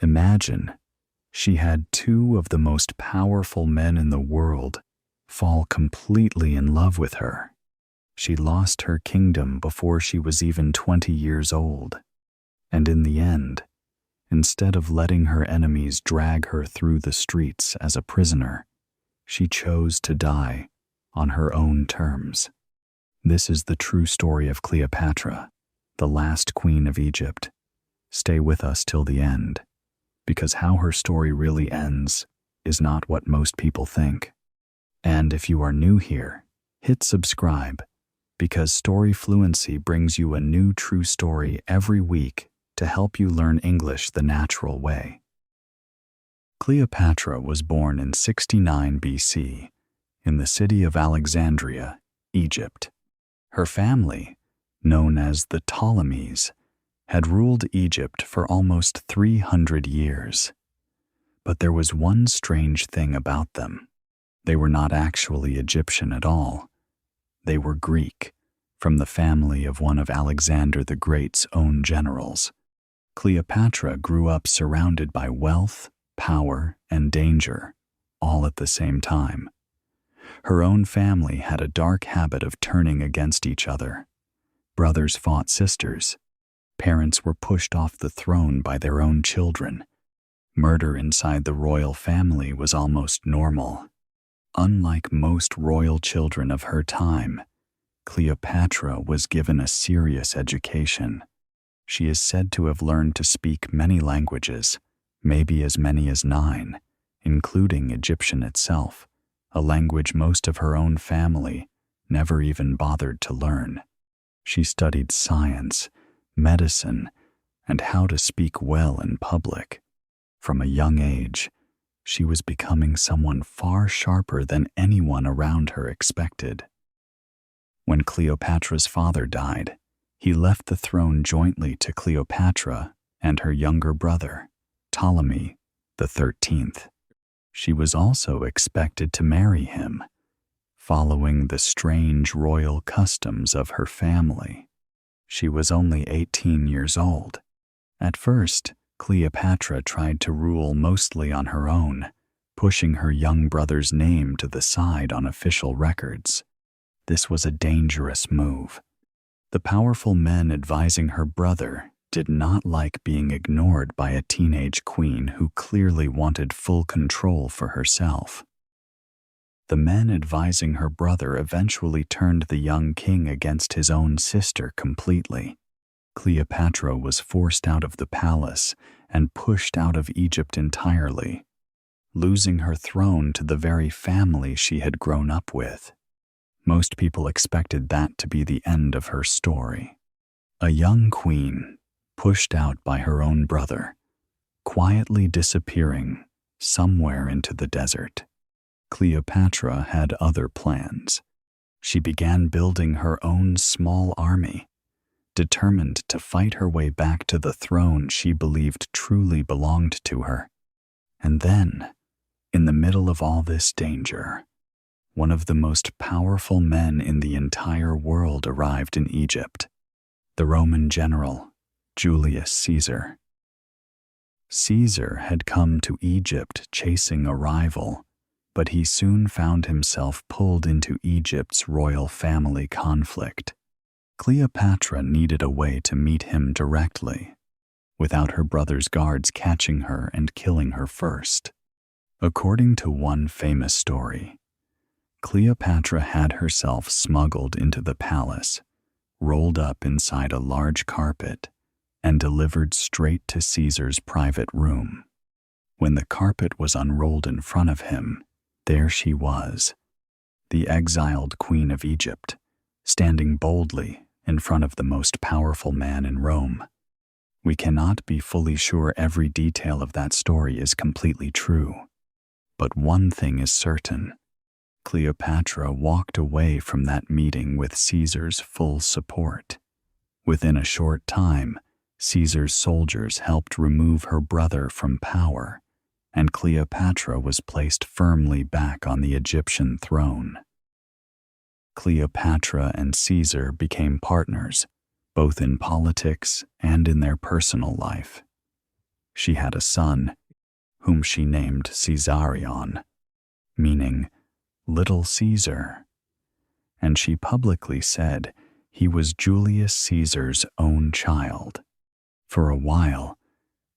Imagine, she had two of the most powerful men in the world fall completely in love with her. She lost her kingdom before she was even 20 years old. And in the end, instead of letting her enemies drag her through the streets as a prisoner, she chose to die on her own terms. This is the true story of Cleopatra, the last queen of Egypt. Stay with us till the end, because how her story really ends is not what most people think. And if you are new here, hit subscribe, because Story Fluency brings you a new true story every week to help you learn English the natural way. Cleopatra was born in 69 BC in the city of Alexandria, Egypt. Her family, known as the Ptolemies, had ruled Egypt for almost 300 years. But there was one strange thing about them. They were not actually Egyptian at all. They were Greek, from the family of one of Alexander the Great's own generals. Cleopatra grew up surrounded by wealth, power, and danger, all at the same time. Her own family had a dark habit of turning against each other. Brothers fought sisters. Parents were pushed off the throne by their own children. Murder inside the royal family was almost normal. Unlike most royal children of her time, Cleopatra was given a serious education. She is said to have learned to speak many languages, maybe as many as 9, including Egyptian itself, a language most of her own family never even bothered to learn. She studied science, medicine, and how to speak well in public. From a young age, she was becoming someone far sharper than anyone around her expected. When Cleopatra's father died, he left the throne jointly to Cleopatra and her younger brother, Ptolemy the 13th. She was also expected to marry him, following the strange royal customs of her family. She was only 18 years old. At first, Cleopatra tried to rule mostly on her own, pushing her young brother's name to the side on official records. This was a dangerous move. The powerful men advising her brother did not like being ignored by a teenage queen who clearly wanted full control for herself. The men advising her brother eventually turned the young king against his own sister completely. Cleopatra was forced out of the palace and pushed out of Egypt entirely, losing her throne to the very family she had grown up with. Most people expected that to be the end of her story. A young queen, pushed out by her own brother, quietly disappearing somewhere into the desert. Cleopatra had other plans. She began building her own small army, determined to fight her way back to the throne she believed truly belonged to her. And then, in the middle of all this danger, one of the most powerful men in the entire world arrived in Egypt, the Roman general, Julius Caesar. Caesar had come to Egypt chasing a rival, but he soon found himself pulled into Egypt's royal family conflict. Cleopatra needed a way to meet him directly, without her brother's guards catching her and killing her first. According to one famous story, Cleopatra had herself smuggled into the palace, rolled up inside a large carpet, and delivered straight to Caesar's private room. When the carpet was unrolled in front of him, there she was, the exiled queen of Egypt, standing boldly in front of the most powerful man in Rome. We cannot be fully sure every detail of that story is completely true, but one thing is certain. Cleopatra walked away from that meeting with Caesar's full support. Within a short time, Caesar's soldiers helped remove her brother from power, and Cleopatra was placed firmly back on the Egyptian throne. Cleopatra and Caesar became partners, both in politics and in their personal life. She had a son, whom she named Caesarion, meaning Little Caesar, and she publicly said he was Julius Caesar's own child. For a while,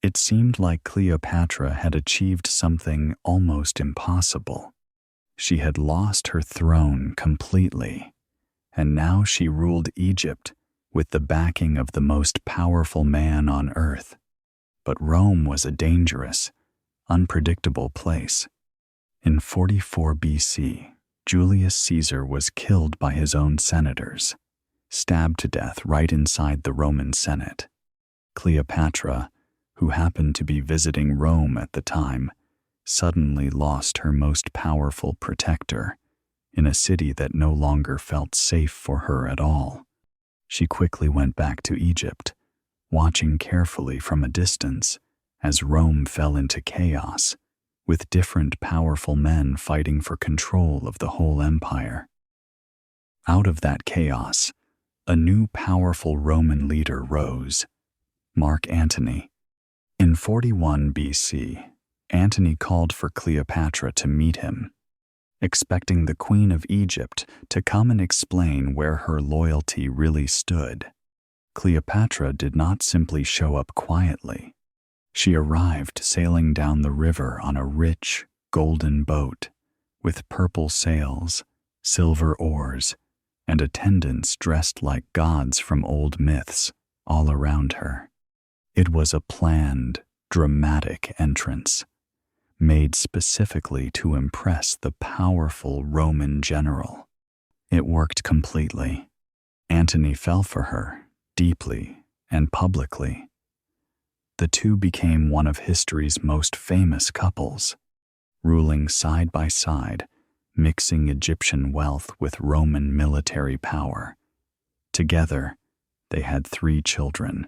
it seemed like Cleopatra had achieved something almost impossible. She had lost her throne completely, and now she ruled Egypt with the backing of the most powerful man on earth. But Rome was a dangerous, unpredictable place. In 44 BC, Julius Caesar was killed by his own senators, stabbed to death right inside the Roman Senate. Cleopatra, who happened to be visiting Rome at the time, suddenly lost her most powerful protector in a city that no longer felt safe for her at all. She quickly went back to Egypt, watching carefully from a distance as Rome fell into chaos, with different powerful men fighting for control of the whole empire. Out of that chaos, a new powerful Roman leader rose, Mark Antony. In 41 BC, Antony called for Cleopatra to meet him, expecting the Queen of Egypt to come and explain where her loyalty really stood. Cleopatra did not simply show up quietly. She arrived sailing down the river on a rich, golden boat, with purple sails, silver oars, and attendants dressed like gods from old myths all around her. It was a planned, dramatic entrance, made specifically to impress the powerful Roman general. It worked completely. Antony fell for her, deeply and publicly. The two became one of history's most famous couples, ruling side by side, mixing Egyptian wealth with Roman military power. Together, they had 3 children.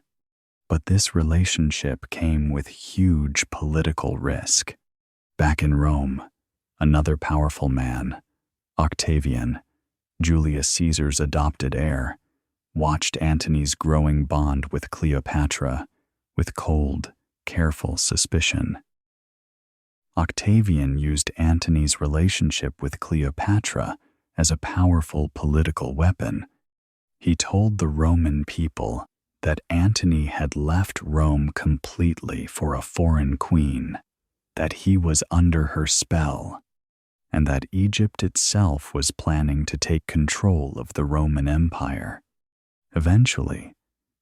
But this relationship came with huge political risk. Back in Rome, another powerful man, Octavian, Julius Caesar's adopted heir, watched Antony's growing bond with Cleopatra with cold, careful suspicion. Octavian used Antony's relationship with Cleopatra as a powerful political weapon. He told the Roman people that Antony had left Rome completely for a foreign queen, that he was under her spell, and that Egypt itself was planning to take control of the Roman Empire. Eventually,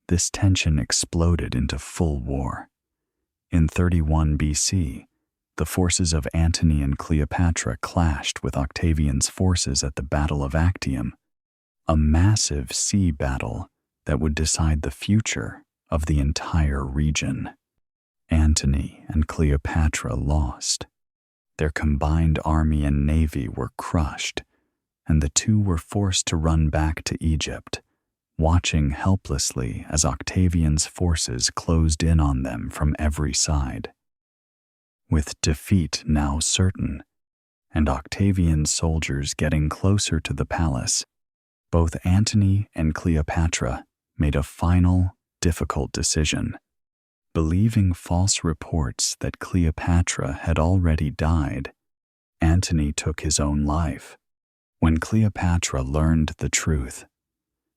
this tension exploded into full war. In 31 BC, the forces of Antony and Cleopatra clashed with Octavian's forces at the Battle of Actium, a massive sea battle that would decide the future of the entire region. Antony and Cleopatra lost. Their combined army and navy were crushed, and the two were forced to run back to Egypt, watching helplessly as Octavian's forces closed in on them from every side. With defeat now certain, and Octavian's soldiers getting closer to the palace, both Antony and Cleopatra made a final, difficult decision. Believing false reports that Cleopatra had already died, Antony took his own life. When Cleopatra learned the truth,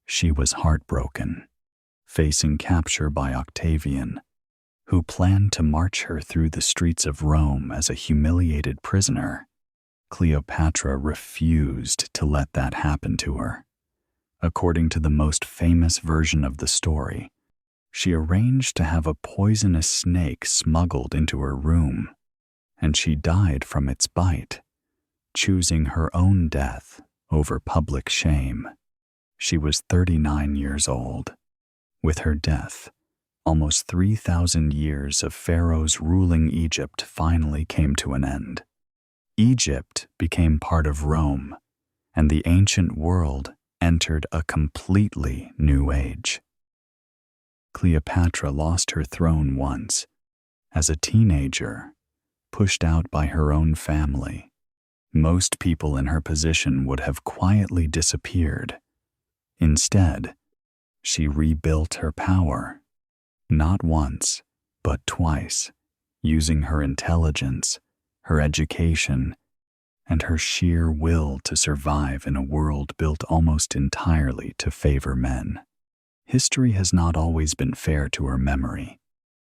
she was heartbroken, facing capture by Octavian, who planned to march her through the streets of Rome as a humiliated prisoner. Cleopatra refused to let that happen to her. According to the most famous version of the story, she arranged to have a poisonous snake smuggled into her room, and she died from its bite, choosing her own death over public shame. She was 39 years old. With her death, almost 3,000 years of pharaohs ruling Egypt finally came to an end. Egypt became part of Rome, and the ancient world entered a completely new age. Cleopatra lost her throne once, as a teenager, pushed out by her own family. Most people in her position would have quietly disappeared. Instead, she rebuilt her power, not once, but twice, using her intelligence, her education, and her sheer will to survive in a world built almost entirely to favor men. History has not always been fair to her memory.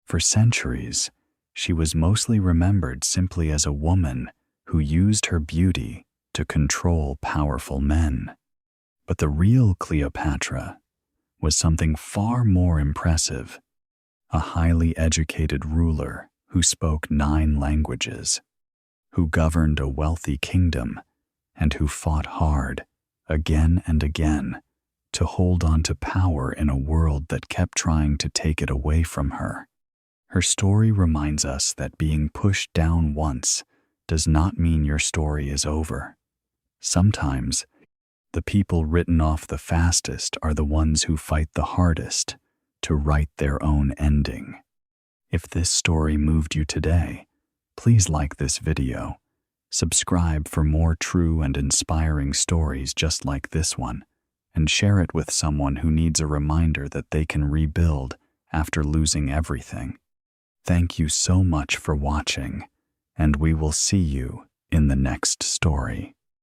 For centuries, she was mostly remembered simply as a woman who used her beauty to control powerful men. But the real Cleopatra was something far more impressive, a highly educated ruler who spoke 9 languages, who governed a wealthy kingdom, and who fought hard, again and again, to hold on to power in a world that kept trying to take it away from her. Her story reminds us that being pushed down once does not mean your story is over. Sometimes, the people written off the fastest are the ones who fight the hardest to write their own ending. If this story moved you today, please like this video, subscribe for more true and inspiring stories just like this one, and share it with someone who needs a reminder that they can rebuild after losing everything. Thank you so much for watching, and we will see you in the next story.